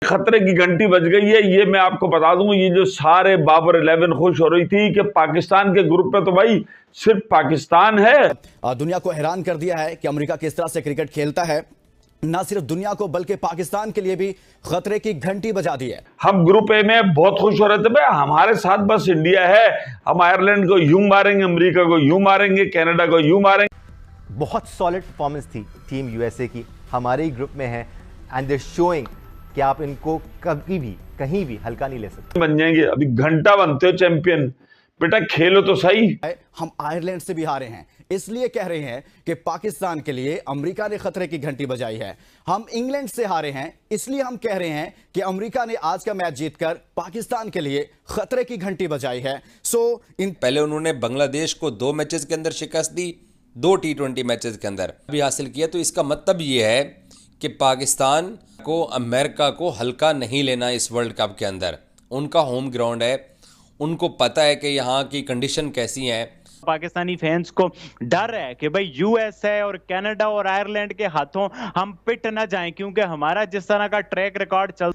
खतरे की घंटी बज गई है। ये मैं आपको बता दूं, ये जो सारे बाबर 11 खुश हो रही थी कि पाकिस्तान के ग्रुप पे तो भाई सिर्फ पाकिस्तान है। दुनिया को हैरान कर दिया है कि अमेरिका किस तरह से क्रिकेट खेलता है। ना सिर्फ दुनिया को बल्कि पाकिस्तान के लिए भी खतरे की घंटी बजा दी है। हम ग्रुप ए में बहुत खुश हो रहे थे, भाई हमारे साथ बस इंडिया है, हम आयरलैंड को यूं मारेंगे, अमेरिका को यूं मारेंगे, कनाडा को यूं मारेंगे। बहुत सॉलिड परफॉर्मेंस थी टीम यूएसए की, हमारे ही ग्रुप में है एंड दे शोइंग कि आप इनको कभी भी कहीं भी हल्का नहीं ले सकते। बन जाएंगे, अभी घंटा बनते हो चैंपियन, बेटा खेलो तो सही। हम आयरलैंड से भी हारे हैं, इसलिए कह रहे हैं कि पाकिस्तान के लिए अमेरिका ने खतरे की घंटी बजाई है। हम इंग्लैंड से हारे हैं, इसलिए हम कह रहे हैं कि अमेरिका ने आज का मैच जीतकर पाकिस्तान के लिए खतरे की घंटी बजाई है। पहले उन्होंने बांग्लादेश को 2 मैचेस के अंदर शिकस्त दी, 2 T20 मैचेस के अंदर भी हासिल किया। तो इसका मतलब ये है कि पाकिस्तान को अमेरिका को हल्का नहीं लेना इस वर्ल्ड कप के अंदर। उनका होम ग्राउंड है, उनको पता है कि यहाँ की कंडीशन कैसी है। पाकिस्तानी फैंस को डर है कि भाई यूएस है और कनाडा और आयरलैंड के हाथों हम पिट ना जाएं, क्योंकि हमारा जिस तरह का ट्रैक रिकॉर्ड चल।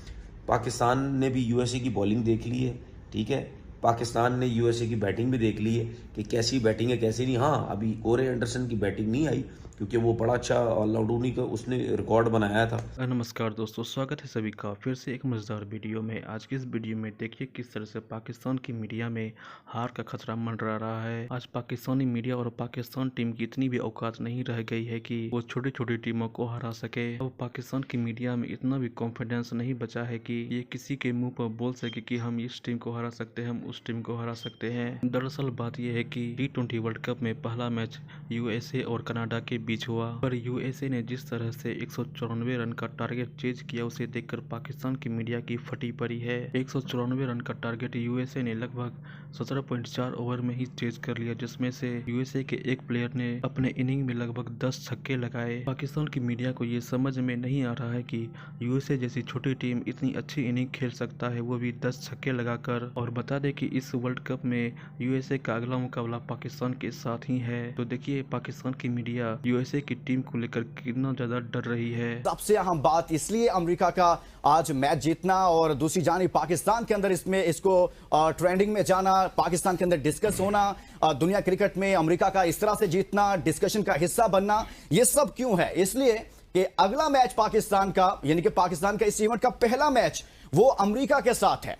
पाकिस्तान ने भी यूएसए की बॉलिंग देख ली है, ठीक है, पाकिस्तान ने यूएसए की बैटिंग भी देख ली है कि कैसी बैटिंग है कैसी नहीं। हाँ, अभी कोरे एंडरसन की बैटिंग नहीं आई क्योंकि वो बड़ा अच्छा ऑलराउंडर का उसने रिकॉर्ड बनाया था। नमस्कार दोस्तों, स्वागत है सभी का फिर से एक मजेदार वीडियो में। आज की इस वीडियो में देखिए किस तरह से पाकिस्तान की मीडिया में हार का खतरा मंडरा रहा है। आज पाकिस्तानी मीडिया और पाकिस्तान टीम की इतनी भी औकात नहीं रह गई है कि वो छोटी छोटी टीमों को हरा सके। अब पाकिस्तान की मीडिया में इतना भी कॉन्फिडेंस नहीं बचा है कि ये किसी के मुंह पर बोल सके कि हम इस टीम को हरा सकते हैं, हम उस टीम को हरा सकते हैं। दरअसल बात यह है कि T20 वर्ल्ड कप में पहला मैच यूएसए और कनाडा के बीच हुआ, पर यूएसए ने जिस तरह से 194 रन का टारगेट चेज किया उसे देखकर पाकिस्तान की मीडिया की फटी पड़ी है। 194 रन का टारगेट यूएसए ने लगभग 17.4 ओवर में ही चेज कर लिया, जिसमें से यूएसए के एक प्लेयर ने अपने इनिंग में लगभग 10 छक्के लगाए। पाकिस्तान की मीडिया को ये समझ में नहीं आ रहा है कि यूएसए जैसी छोटी टीम इतनी अच्छी इनिंग खेल सकता है, वो भी 10 छक्के लगाकर। और बता दें कि इस वर्ल्ड कप में यूएसए का अगला मुकाबला पाकिस्तान के साथ ही है। तो देखिए पाकिस्तान की मीडिया यूएसए की टीम को लेकर कितना ज्यादा डर रही है। सबसे अहम बात इसलिए अमेरिका का आज मैच जीतना और दूसरी जानिब पाकिस्तान के अंदर इसको ट्रेंडिंग में जाना, पाकिस्तान के अंदर डिस्कस होना, दुनिया क्रिकेट में अमेरिका का इस तरह से जीतना, डिस्कशन का हिस्सा बनना, ये सब क्यों है? इसलिए कि अगला मैच पाकिस्तान का, यानी कि पाकिस्तान का इस इवेंट का पहला मैच वो अमेरिका के साथ है।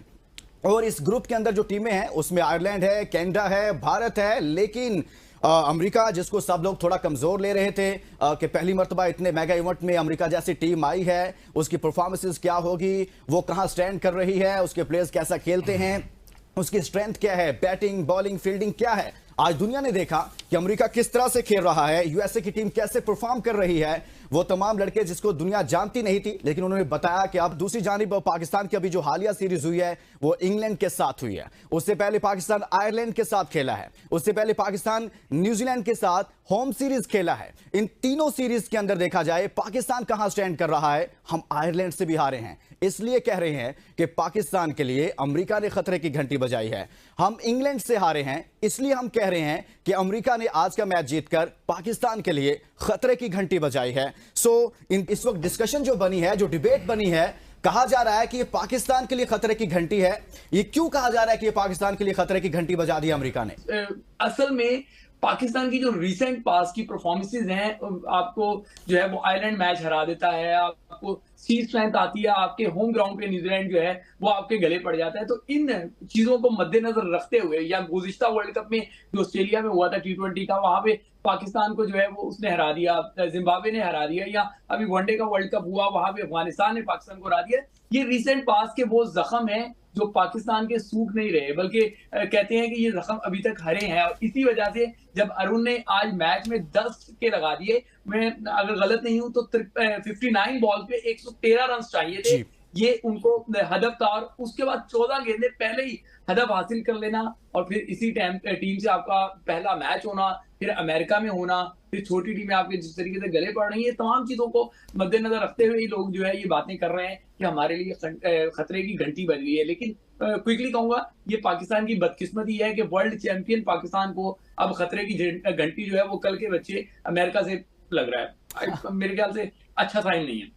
और इस ग्रुप के अंदर जो टीमें हैं उसमें आयरलैंड है, कनाडा है, भारत है, लेकिन अमेरिका जिसको सब लोग थोड़ा कमजोर ले रहे थे कि पहली मर्तबा इतने मेगा इवेंट में अमेरिका जैसी टीम आई है, उसकी परफॉर्मेंसेस क्या होगी, वो कहां स्टैंड कर रही है, उसके प्लेयर्स कैसा खेलते हैं, उसकी स्ट्रेंथ क्या है, बैटिंग बॉलिंग फील्डिंग क्या है। आज दुनिया ने देखा कि अमेरिका किस तरह से खेल रहा है, यूएसए की टीम कैसे परफॉर्म कर रही है। वो तमाम लड़के जिसको दुनिया जानती नहीं थी, लेकिन उन्होंने बताया कि अब दूसरी जानिब पाकिस्तान की अभी जो हालिया सीरीज हुई है वो इंग्लैंड के साथ हुई है। उससे पहले पाकिस्तान आयरलैंड के साथ खेला है, उससे पहले पाकिस्तान न्यूजीलैंड के साथ होम सीरीज खेला है। इन तीनों सीरीज के अंदर देखा जाए पाकिस्तान कहां स्टैंड कर रहा है। हम आयरलैंड से भी हारे हैं, इसलिए कह रहे हैं कि पाकिस्तान के लिए अमेरिका ने खतरे की घंटी बजाई है। हम इंग्लैंड से हारे हैं, इसलिए हम कह रहे हैं कि अमेरिका ने आज का मैच जीतकर पाकिस्तान के लिए खतरे की घंटी बजाई है। इस वक्त डिस्कशन जो बनी है, जो डिबेट बनी है, कहा जा रहा है कि ये पाकिस्तान के लिए खतरे की घंटी है। ये क्यों कहा जा रहा है कि ये पाकिस्तान के लिए खतरे की घंटी बजा दी अमेरिका ने? असल में पाकिस्तान की जो रिसेंट पास की परफॉर्मेंसेज हैं, आपको जो है वो आयरलैंड मैच हरा देता है, आपको सी स्ट्रेंथ आती है, आपके होम ग्राउंड पे न्यूजीलैंड जो है वो आपके गले पड़ जाता है। तो इन चीजों को मद्देनजर रखते हुए, या गुज़िश्ता वर्ल्ड कप में जो ऑस्ट्रेलिया में हुआ था T20 का, वहां पे पाकिस्तान को जो है वो उसने हरा दिया, जिम्बाब्वे ने हरा दिया, या अभी वनडे का वर्ल्ड कप हुआ वहां पे अफगानिस्तान ने पाकिस्तान को हरा दिया। ये रिसेंट पास के वो जख्म है जो पाकिस्तान के सूख नहीं रहे, बल्कि कहते हैं कि ये जख्म अभी तक हरे हैं। और इसी वजह से जब अरुण ने आज मैच में 10 छक्के लगा दिए, मैं अगर गलत नहीं हूं तो 59 बॉल पे 113 रन चाहिए थे, ये उनको हदफ था। और उसके बाद 14 गेंदे पहले ही हदफ हासिल कर लेना, और फिर इसी टीम से आपका पहला मैच होना, फिर अमेरिका में होना, फिर छोटी टीमें आपके जिस तरीके से गले पड़ रही है, तमाम चीजों को मद्देनजर रखते हुए लोग जो है ये बातें कर रहे हैं कि हमारे लिए खतरे की घंटी बज गई है। लेकिन क्विकली कहूंगा ये पाकिस्तान की बदकिस्मती है कि वर्ल्ड चैंपियन पाकिस्तान को अब खतरे की घंटी जो है वो कल के बच्चे अमेरिका से लग रहा है। मेरे ख्याल से अच्छा साइन नहीं है।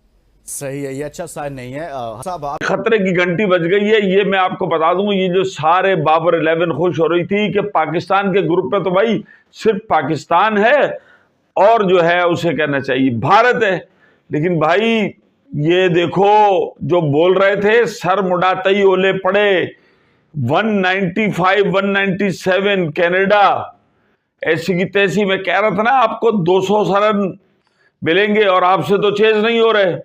सही है, ये अच्छा साइन नहीं है। साहब आप खतरे की घंटी बज गई है, ये मैं आपको बता दूं। ये जो सारे बाबर 11 खुश हो रही थी कि पाकिस्तान के ग्रुप पे तो भाई सिर्फ पाकिस्तान है और जो है उसे कहना चाहिए भारत है। लेकिन भाई ये देखो, जो बोल रहे थे सर मुड़ाते ही ओले पड़े। 195 197 कनाडा, ऐसी की तैसी। मैं कह रहा था ना आपको 200 रन मिलेंगे और आपसे तो चेज नहीं हो रहे।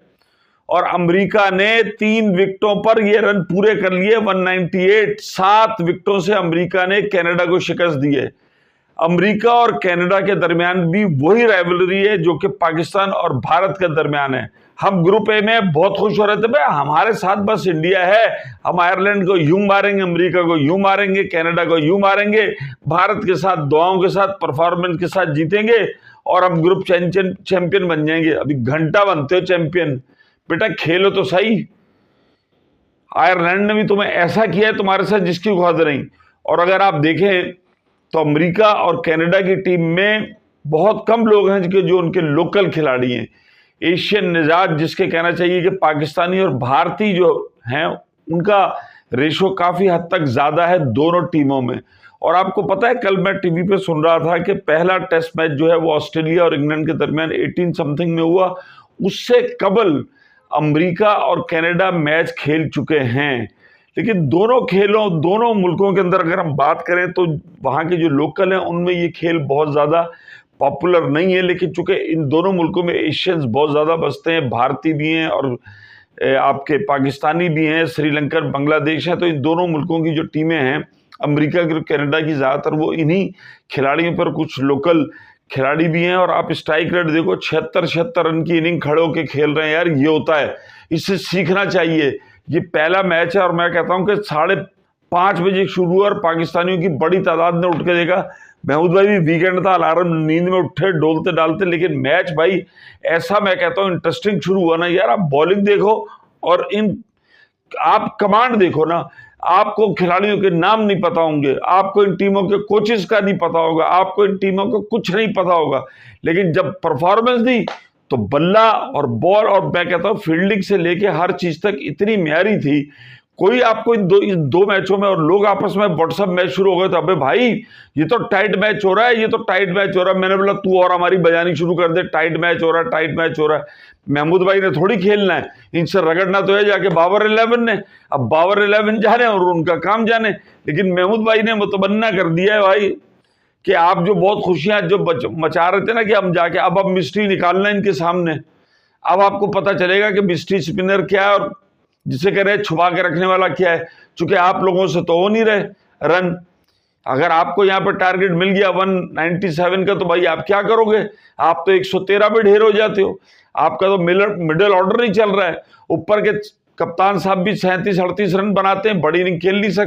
और अमेरिका ने 3 विकेटों पर ये रन पूरे कर लिए। 198, 7 विकेटों से अमेरिका ने कनाडा को शिकस्त दी है। अमेरिका और कनाडा के दरमियान भी वही राइवलरी है जो कि पाकिस्तान और भारत के दरमियान है। हम ग्रुप ए में बहुत खुश हो रहे थे, भाई हमारे साथ बस इंडिया है, हम आयरलैंड को यूं मारेंगे, अमेरिका को यूं मारेंगे, कनाडा को यूं मारेंगे, भारत के साथ दुआओं के साथ परफॉर्मेंस के साथ जीतेंगे और हम ग्रुप चैंपियन बन जाएंगे। अभी घंटा बनते हो चैंपियन, बेटा खेलो तो सही। आयरलैंड ने भी तुम्हें ऐसा किया है तुम्हारे साथ जिसकी औकात नहीं। और अगर आप देखें तो अमेरिका और कनाडा की टीम में बहुत कम लोग हैं जो उनके लोकल खिलाड़ी हैं, एशियन निजात जिसके कहना चाहिए कि पाकिस्तानी और भारतीय जो हैं उनका रेशो काफी हद तक ज्यादा है दोनों टीमों में। और आपको पता है, कल मैं टीवी पे सुन रहा था कि पहला टेस्ट मैच जो है वो ऑस्ट्रेलिया और इंग्लैंड के दरमियान 18 समथिंग में हुआ। उससे कबल अमेरिका और कनाडा मैच खेल चुके हैं। लेकिन दोनों मुल्कों के अंदर अगर हम बात करें तो वहां के जो लोकल हैं उनमें ये खेल बहुत ज्यादा पॉपुलर नहीं है। लेकिन चूंकि इन दोनों मुल्कों में एशियंस बहुत ज्यादा बसते हैं, भारतीय भी हैं और आपके पाकिस्तानी भी हैं, श्रीलंकन, बांग्लादेश है, तो इन दोनों मुल्कों की जो टीमें हैं अमेरिका की, कनाडा की, ज्यादातर वो इन्हीं खिलाड़ियों पर कुछ लोकल खिलाड़ी भी हैं। और आप स्ट्राइक रेट देखो, 76 रन की इनिंग खड़े होकर खेल रहे हैं। यार ये होता है, इससे सीखना चाहिए। ये पहला मैच है और मैं कहता हूं कि 5:30 बजे शुरू हुआ और पाकिस्तानियों की बड़ी तादाद ने उठ के देखा। महमूद भाई भी वीकेंड था, अलार्म, नींद में उठे डोलते डालते, लेकिन मैच भाई ऐसा मैं कहता हूं इंटरेस्टिंग शुरू हुआ ना यार। आप बॉलिंग देखो और आप कमांड देखो ना, आपको खिलाड़ियों के नाम नहीं पता होंगे, आपको इन टीमों के कोचेस का नहीं पता होगा, आपको इन टीमों को कुछ नहीं पता होगा। लेकिन जब परफॉर्मेंस दी तो बल्ला और बॉल और मैं कहता हूं फील्डिंग से लेके हर चीज तक इतनी म्यारी थी। कोई आपको इन दो मैचों में, और लोग आपस में व्हाट्सएप मैच शुरू हो गए, तो अबे भाई ये तो टाइट मैच हो रहा है, ये तो टाइट मैच हो रहा है। मैंने बोला तू और हमारी बजानी शुरू कर दे, टाइट मैच हो रहा है, टाइट मैच हो रहा है। महमूद भाई ने थोड़ी खेलना है, इनसे रगड़ना तो है जाके बाबर 11 ने। अब बाबर 11 जाने और उनका काम जाने। लेकिन महमूद भाई ने मुतमन्ना कर दिया है भाई कि आप जो बहुत खुशियां जो मचा रहे थे ना कि हम जाके अब मिस्ट्री निकालना इनके सामने। अब आपको पता चलेगा कि मिस्ट्री स्पिनर क्या है और जिसे कह रहे हैं छुपा के रखने वाला क्या है। चूंकि आप लोगों से तो हो नहीं रहे रन। अगर आपको यहाँ पर टारगेट मिल गया 197 का तो भाई आप क्या करोगे? आप तो 113 पे ढेर हो जाते हो। आपका तो मिडिल ऑर्डर नहीं चल रहा है। ऊपर के कप्तान साहब भी 37-38 रन बनाते हैं, बड़ी इनिंग खेल नहीं सकते।